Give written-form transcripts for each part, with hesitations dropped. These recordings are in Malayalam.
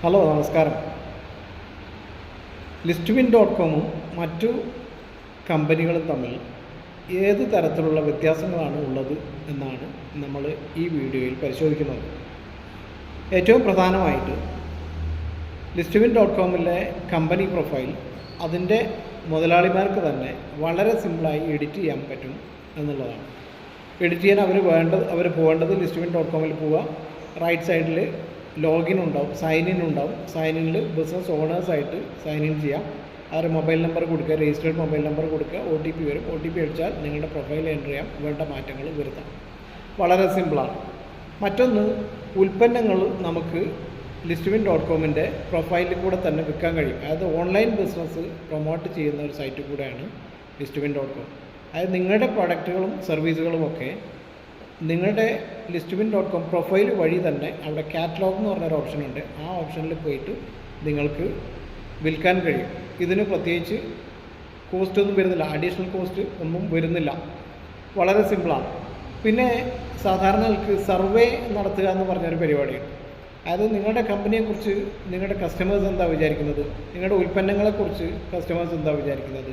ഹലോ, നമസ്കാരം. ലിസ്റ്റ്വിൻ.കോമും മറ്റു കമ്പനികളും തമ്മിൽ ഏത് തരത്തിലുള്ള വ്യത്യാസങ്ങളാണ് ഉള്ളത് എന്നാണ് നമ്മൾ ഈ വീഡിയോയിൽ പരിശോധിക്കുന്നത്. ഏറ്റവും പ്രധാനമായിട്ട് ലിസ്റ്റ്വിൻ.കോമിലെ കമ്പനി പ്രൊഫൈൽ അതിൻ്റെ മുതലാളിമാർക്ക് തന്നെ വളരെ സിമ്പിളായി എഡിറ്റ് ചെയ്യാൻ പറ്റും എന്നുള്ളതാണ്. എഡിറ്റ് ചെയ്യാൻ അവർ പോകേണ്ടത് ലിസ്റ്റ്വിൻ.കോമിൽ പോവുക, റൈറ്റ് സൈഡിൽ ലോഗിൻ ഉണ്ടാവും, സൈൻ ഇൻ ഉണ്ടാവും. സൈൻ ഇനിൽ ബിസിനസ് ഓണേഴ്സായിട്ട് സൈൻ ഇൻ ചെയ്യാം. അവരുടെ മൊബൈൽ നമ്പർ കൊടുക്കുക, രജിസ്റ്റേർഡ് മൊബൈൽ നമ്പർ കൊടുക്കുക, OTP വരും. OTP അടിച്ചാൽ നിങ്ങളുടെ പ്രൊഫൈൽ എൻ്റർ ചെയ്യാം, വേണ്ട മാറ്റങ്ങൾ വരുത്താം. വളരെ സിമ്പിളാണ്. മറ്റൊന്ന്, ഉൽപ്പന്നങ്ങൾ നമുക്ക് ലിസ്റ്റ്വിൻ.കോമിൻ്റെ പ്രൊഫൈലിൽ കൂടെ തന്നെ വിൽക്കാൻ കഴിയും. അതായത് ഓൺലൈൻ ബിസിനസ് പ്രൊമോട്ട് ചെയ്യുന്ന ഒരു സൈറ്റ് കൂടെയാണ് ലിസ്റ്റ്വിൻ.കോം. അതായത് നിങ്ങളുടെ പ്രൊഡക്റ്റുകളും സർവീസുകളും ഒക്കെ നിങ്ങളുടെ ലിസ്റ്റ്വിൻ.കോം പ്രൊഫൈൽ വഴി തന്നെ അവിടെ കാറ്റലോഗ് എന്ന് പറഞ്ഞൊരു ഓപ്ഷൻ ഉണ്ട്. ആ ഓപ്ഷനിൽ പോയിട്ട് നിങ്ങൾക്ക് വിൽക്കാൻ കഴിയും. ഇതിന് പ്രത്യേകിച്ച് കോസ്റ്റ് ഒന്നും വരുന്നില്ല, അഡീഷണൽ കോസ്റ്റ് ഒന്നും വരുന്നില്ല. വളരെ സിമ്പിളാണ്. പിന്നെ സാധാരണക്ക് സർവേ നടത്തുക എന്ന് പറഞ്ഞൊരു പരിപാടിയുണ്ട്. അതായത് നിങ്ങളുടെ കമ്പനിയെക്കുറിച്ച് നിങ്ങളുടെ കസ്റ്റമേഴ്സ് എന്താ വിചാരിക്കുന്നത്, നിങ്ങളുടെ ഉൽപ്പന്നങ്ങളെക്കുറിച്ച് കസ്റ്റമേഴ്സ് എന്താ വിചാരിക്കുന്നത്,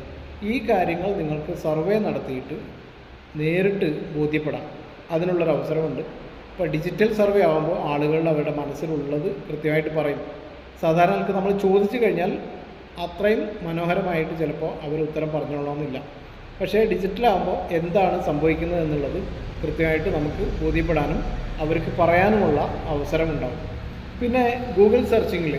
ഈ കാര്യങ്ങൾ നിങ്ങൾക്ക് സർവേ നടത്തിയിട്ട് നേരിട്ട് ബോധ്യപ്പെടാം. അതിനുള്ളൊരു അവസരമുണ്ട്. ഇപ്പോൾ ഡിജിറ്റൽ സർവേ ആകുമ്പോൾ ആളുകൾ അവരുടെ മനസ്സിലുള്ളത് കൃത്യമായിട്ട് പറയും. സാധാരണക്ക് നമ്മൾ ചോദിച്ചു കഴിഞ്ഞാൽ അത്രയും മനോഹരമായിട്ട് ചിലപ്പോൾ അവർ ഉത്തരം പറഞ്ഞോളണമെന്നില്ല. പക്ഷേ ഡിജിറ്റലാകുമ്പോൾ എന്താണ് സംഭവിക്കുന്നത് എന്നുള്ളത് കൃത്യമായിട്ട് നമുക്ക് ബോധ്യപ്പെടാനും അവർക്ക് പറയാനുമുള്ള അവസരമുണ്ടാകും. പിന്നെ ഗൂഗിൾ സെർച്ചിങ്ങിൽ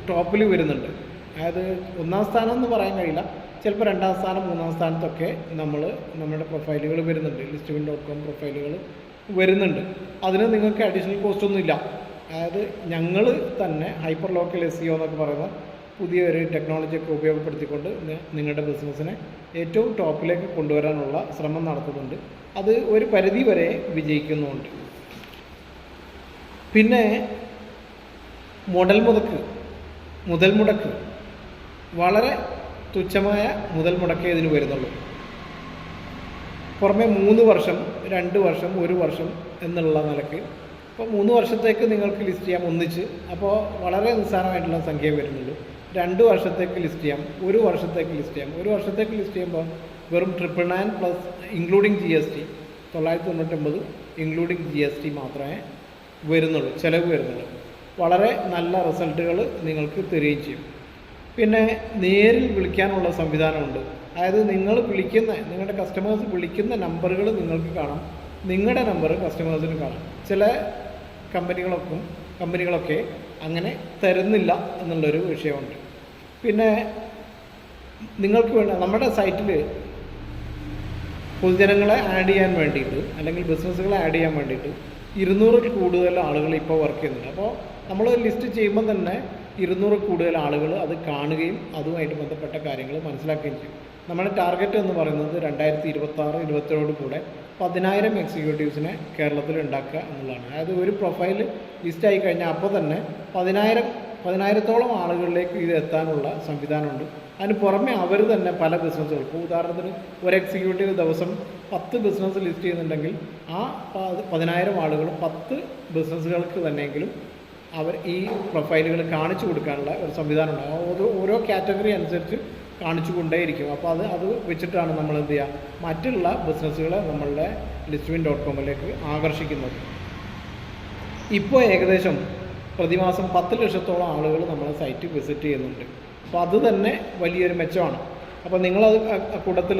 ടോപ്പിൽ വരുന്നുണ്ട്. അതായത് ഒന്നാം സ്ഥാനം എന്ന് പറയാൻ കഴിയില്ല, ചിലപ്പോൾ രണ്ടാം സ്ഥാനം മൂന്നാം സ്ഥാനത്തൊക്കെ നമ്മുടെ പ്രൊഫൈലുകൾ വരുന്നുണ്ട്, ലിസ്റ്റ്വിൻ.കോം പ്രൊഫൈലുകൾ വരുന്നുണ്ട്. അതിന് നിങ്ങൾക്ക് അഡീഷണൽ കോസ്റ്റ് ഒന്നുമില്ല. അതായത് ഞങ്ങൾ തന്നെ ഹൈപ്പർ ലോക്കൽ SEO എന്നൊക്കെ പറയുന്ന പുതിയൊരു ടെക്നോളജിയൊക്കെ ഉപയോഗപ്പെടുത്തിക്കൊണ്ട് നിങ്ങളുടെ ബിസിനസ്സിനെ ഏറ്റവും ടോപ്പിലേക്ക് കൊണ്ടുവരാനുള്ള ശ്രമം നടത്തുന്നുണ്ട്. അത് ഒരു പരിധി വരെ വിജയിക്കുന്നുമുണ്ട്. പിന്നെ മുതൽ മുടക്ക് വളരെ തുച്ഛമായ മുതൽ മുടക്കേ ഇതിന് വരുന്നുള്ളൂ. പുറമെ 3 വർഷം 2 വർഷം 1 വർഷം എന്നുള്ള നിലയ്ക്ക് ഇപ്പോൾ 3 വർഷത്തേക്ക് നിങ്ങൾക്ക് ലിസ്റ്റ് ചെയ്യാം ഒന്നിച്ച്. അപ്പോൾ വളരെ നിസ്സാരമായിട്ടുള്ള സംഖ്യ വരുന്നുള്ളൂ. 2 വർഷത്തേക്ക് ലിസ്റ്റ് ചെയ്യാം, 1 വർഷത്തേക്ക് ലിസ്റ്റ് ചെയ്യാം. 1 വർഷത്തേക്ക് ലിസ്റ്റ് ചെയ്യുമ്പോൾ വെറും 999 plus including GST 999 including GST മാത്രമേ വരുന്നുള്ളൂ, ചിലവ് വരുന്നുള്ളൂ. വളരെ നല്ല റിസൾട്ടുകൾ നിങ്ങൾക്ക് തരികയും ചെയ്യും. പിന്നെ നേരിൽ വിളിക്കാനുള്ള സംവിധാനമുണ്ട്. അതായത് നിങ്ങളുടെ കസ്റ്റമേഴ്സ് വിളിക്കുന്ന നമ്പറുകൾ നിങ്ങൾക്ക് കാണാം, നിങ്ങളുടെ നമ്പർ കസ്റ്റമേഴ്സിന് കാണാം. ചില കമ്പനികളൊക്കെ അങ്ങനെ തരുന്നില്ല എന്നുള്ളൊരു വിഷയമുണ്ട്. പിന്നെ നിങ്ങൾക്ക് വേണ്ട നമ്മുടെ സൈറ്റിൽ പൊതുജനങ്ങളെ ആഡ് ചെയ്യാൻ വേണ്ടിയിട്ട് അല്ലെങ്കിൽ ബിസിനസ്സുകളെ ആഡ് ചെയ്യാൻ വേണ്ടിയിട്ട് 200-ൽ കൂടുതൽ ആളുകൾ ഇപ്പോൾ വർക്ക് ചെയ്യുന്നുണ്ട്. അപ്പോൾ നമ്മൾ ലിസ്റ്റ് ചെയ്യുമ്പോൾ തന്നെ 200 കൂടുതൽ ആളുകൾ അത് കാണുകയും അതുമായിട്ട് ബന്ധപ്പെട്ട കാര്യങ്ങൾ മനസ്സിലാക്കുകയും ചെയ്യും. നമ്മുടെ ടാർഗറ്റ് എന്ന് പറയുന്നത് 2026-27 കൂടെ 10,000 എക്സിക്യൂട്ടീവ്സിനെ കേരളത്തിൽ ഉണ്ടാക്കുക എന്നുള്ളതാണ്. അതായത് ഒരു പ്രൊഫൈൽ ലിസ്റ്റായി കഴിഞ്ഞാൽ അപ്പോൾ തന്നെ 10,000-ഓളം ആളുകളിലേക്ക് ഇത് എത്താനുള്ള സംവിധാനമുണ്ട്. അതിന് പുറമെ അവർ തന്നെ പല ബിസിനസ്സുകൾ, ഇപ്പോൾ ഉദാഹരണത്തിന് ഒരു എക്സിക്യൂട്ടീവ് ദിവസം 10 ബിസിനസ് ലിസ്റ്റ് ചെയ്യുന്നുണ്ടെങ്കിൽ ആ 10,000 ആളുകളും 10 ബിസിനസ്സുകൾക്ക് തന്നെയെങ്കിലും അവർ ഈ പ്രൊഫൈലുകൾ കാണിച്ചു കൊടുക്കാനുള്ള ഒരു സംവിധാനമുണ്ട്. ഓരോ കാറ്റഗറി അനുസരിച്ച് കാണിച്ചു കൊണ്ടേയിരിക്കും. അപ്പോൾ അത് വെച്ചിട്ടാണ് നമ്മൾ എന്ത് ചെയ്യുക, മറ്റുള്ള ബിസിനസ്സുകളെ നമ്മളുടെ ലിസ്റ്റ്വിൻ.കോമിലേക്ക് ആകർഷിക്കുന്നത്. ഇപ്പോൾ ഏകദേശം പ്രതിമാസം 10 ലക്ഷത്തോളം ആളുകൾ നമ്മളെ സൈറ്റ് വിസിറ്റ് ചെയ്യുന്നുണ്ട്. അപ്പോൾ അത് തന്നെ വലിയൊരു മെച്ചമാണ്. അപ്പോൾ നിങ്ങളത് കൂട്ടത്തിൽ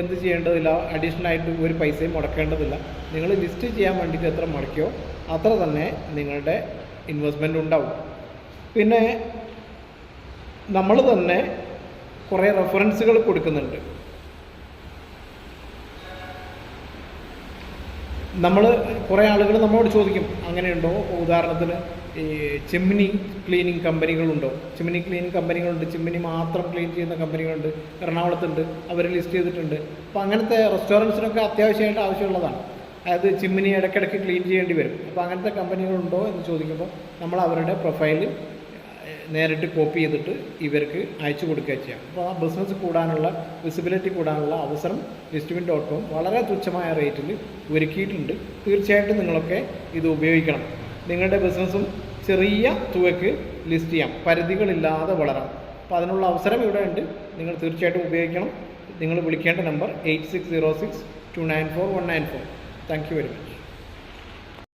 എന്ത് ചെയ്യേണ്ടതില്ല, അഡീഷണലായിട്ട് ഒരു പൈസയും മുടക്കേണ്ടതില്ല. നിങ്ങൾ ലിസ്റ്റ് ചെയ്യാൻ വേണ്ടിയിട്ട് എത്ര മുടക്കിയോ അത്ര തന്നെ നിങ്ങളുടെ ഇൻവെസ്റ്റ്മെൻ്റ് ഉണ്ടാവും. പിന്നെ നമ്മൾ തന്നെ കുറേ റെഫറൻസുകൾ കൊടുക്കുന്നുണ്ട്. കുറേ ആളുകൾ നമ്മളോട് ചോദിക്കും, അങ്ങനെയുണ്ടോ? ഉദാഹരണത്തിന് ഈ ചിമ്മിനി ക്ലീനിങ് കമ്പനികളുണ്ടോ? ചിമ്മിനി ക്ലീനിങ് കമ്പനികളുണ്ട്, ചിമ്മിനി മാത്രം ക്ലീൻ ചെയ്യുന്ന കമ്പനികളുണ്ട്, എറണാകുളത്തുണ്ട്, അവർ ലിസ്റ്റ് ചെയ്തിട്ടുണ്ട്. അപ്പോൾ അങ്ങനത്തെ റെസ്റ്റോറൻറ്റ്സിനൊക്കെ അത്യാവശ്യമായിട്ട് ആവശ്യമുള്ളതാണ്. അതായത് ചിമ്മിനി ഇടയ്ക്കിടയ്ക്ക് ക്ലീൻ ചെയ്യേണ്ടി വരും. അപ്പോൾ അങ്ങനത്തെ കമ്പനികളുണ്ടോ എന്ന് ചോദിക്കുമ്പോൾ നമ്മൾ അവരുടെ പ്രൊഫൈൽ നേരിട്ട് കോപ്പി ചെയ്തിട്ട് ഇവർക്ക് അയച്ചു കൊടുക്കുക ചെയ്യാം. അപ്പോൾ ആ ബിസിനസ് കൂടാനുള്ള, വിസിബിലിറ്റി കൂടാനുള്ള അവസരം ലിസ്റ്റ്വിൻ.കോം വളരെ തുച്ഛമായ റേറ്റിൽ ഒരുക്കിയിട്ടുണ്ട്. തീർച്ചയായിട്ടും നിങ്ങളൊക്കെ ഇത് ഉപയോഗിക്കണം. നിങ്ങളുടെ ബിസിനസ്സും ചെറിയ തുകയ്ക്ക് ലിസ്റ്റ് ചെയ്യാം, പരിധികളില്ലാതെ വളരാം. അപ്പോൾ അതിനുള്ള അവസരം ഇവിടെ ഉണ്ട്. നിങ്ങൾ തീർച്ചയായിട്ടും ഉപയോഗിക്കണം. നിങ്ങൾ വിളിക്കേണ്ട number 8606 294 194. Thank you very much.